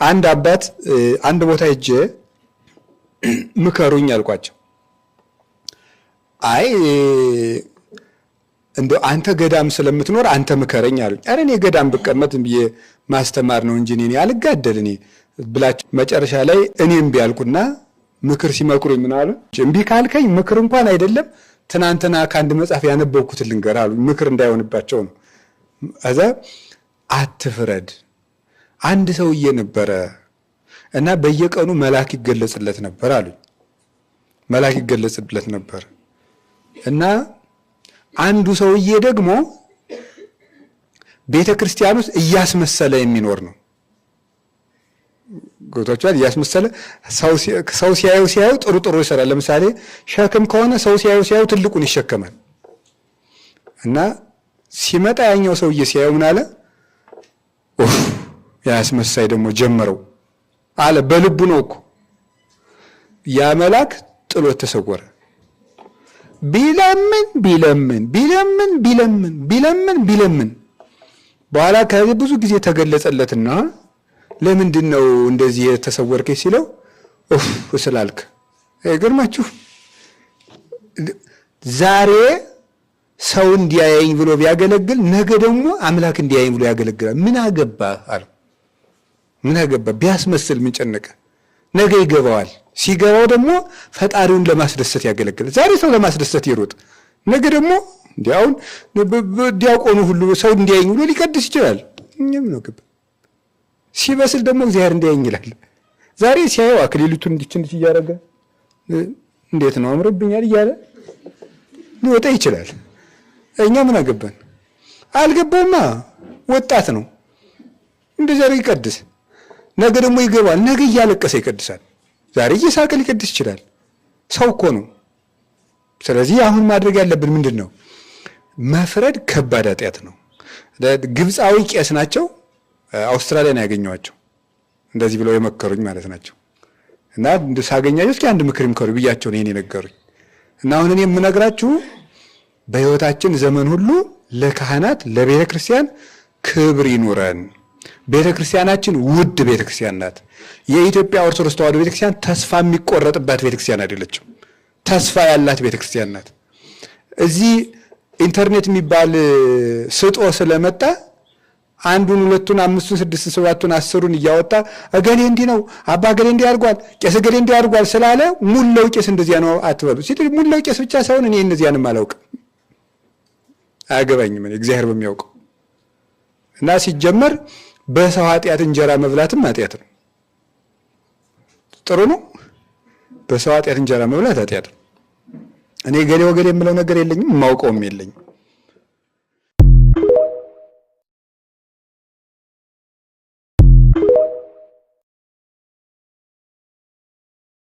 አንድ አባት አንድ ቦታ ሄጄ ምከሩኝ አልኳቸው። አይ እንደ አንተ ገዳም ስለምትኖር አንተ ምከረኝ አሉኝ። አረ እኔ ገዳም ብቀመጥ ብዬ ማስተማር ነው እንጂ እኔ አልጋደል እኔ ብላችሁ መጨረሻ ላይ እኔም ቢያልኩና ምክር ሲመክሩኝ ምን አሉ? እምቢ ካልከኝ ምክር እንኳን አይደለም ትናንትና ከአንድ መጽሐፍ ያነበብኩት ልንገር አሉ። ምክር እንዳይሆንባቸው ነው። አዛ አትፍረድ። አንድ ሰውዬ ነበረ እና በየቀኑ መልአክ ይገለጽለት ነበር አሉ። መልአክ ይገለጽለት ነበር እና አንዱ ሰውዬ ደግሞ ቤተክርስቲያን ውስጥ እያስመሰለ የሚኖር ነው። ጎቶቻል እያስመሰለ ሰው ሲያዩ ጥሩ ይሰራል። ለምሳሌ ሸክም ከሆነ ሰው ሲያዩ ትልቁን ይሸከማል። እና ሲመጣ ያኛው ሰውዬ ሲያዩ ምን አለ? ያስመሳይ ደግሞ ጀመረው አለ። በልቡ ነው እኮ ያ መልአክ ጥሎት ተሰወረ። ቢለምን በኋላ ከዚህ ብዙ ጊዜ ተገለጸለትና ለምንድን ነው እንደዚህ የተሰወርከኝ ሲለው ስላልክ አይገርማችሁ? ዛሬ ሰው እንዲያየኝ ብሎ ቢያገለግል ነገ ደግሞ አምላክ እንዲያየኝ ብሎ ያገለግላል። ምን አገባ አለ። ምን አገባ ቢያስመስል ምን ጨነቀ? ነገ ይገባዋል። ሲገባው ደግሞ ፈጣሪውን ለማስደሰት ያገለግላል። ዛሬ ሰው ለማስደሰት ይሮጥ፣ ነገ ደግሞ እንዲያውን ዲያቆኑ ሁሉ ሰው እንዲያየኝ ብሎ ሊቀድስ ይችላል። እኛም ነው ገባ ሲበስል ደግሞ እግዚአብሔር እንዲያየኝ ይላል። ዛሬ ሲያየው አክሊሉቱን እንዲች እያደረገ እንዴት ነው አምሮብኛል እያለ ሊወጣ ይችላል። እኛ ምን አገባን? አልገባማ ወጣት ነው እንደዛ ይቀድስ፣ ነገ ደግሞ ይገባል። ነገ እያለቀሰ ይቀድሳል። ዛሬ እየሳቀ ሊቀድስ ይችላል። ሰው እኮ ነው። ስለዚህ አሁን ማድረግ ያለብን ምንድን ነው? መፍረድ ከባድ ኃጢአት ነው። ግብፃዊ ቄስ ናቸው። አውስትራሊያ ነው ያገኘኋቸው። እንደዚህ ብለው የመከሩኝ ማለት ናቸው። እና ሳገኛቸው እስኪ አንድ ምክር ይምከሩ ብያቸው ነው ይሄን የነገሩኝ። እና አሁን እኔ የምነግራችሁ በሕይወታችን ዘመን ሁሉ ለካህናት ለቤተ ክርስቲያን ክብር ይኑረን። ቤተ ክርስቲያናችን ውድ ቤተ ክርስቲያን ናት። የኢትዮጵያ ኦርቶዶክስ ተዋሕዶ ቤተ ክርስቲያን ተስፋ የሚቆረጥባት ቤተ ክርስቲያን አይደለችም። ተስፋ ያላት ቤተ ክርስቲያን ናት። እዚህ ኢንተርኔት የሚባል ስጦ ስለመጣ አንዱን ሁለቱን አምስቱን ስድስቱን ሰባቱን አስሩን እያወጣ እገሌ እንዲህ ነው አባ እገሌ እንዲህ አድርጓል ቄስ እገሌ እንዲህ አድርጓል ስላለ ሙላው ቄስ እንደዚያ ነው አትበሉ። ሲል ሙላው ቄስ ብቻ ሳይሆን እኔ እነዚያንም አላውቅም፣ አያገባኝም። እኔ እግዚአብሔር በሚያውቀው እና ሲጀመር በሰው ኃጢአት እንጀራ መብላትም ኃጢአት ነው። ጥሩ ነው። በሰው ኃጢአት እንጀራ መብላት ኃጢአት ነው። እኔ ገሌ ወገሌ የምለው ነገር የለኝም፣ የማውቀውም የለኝም።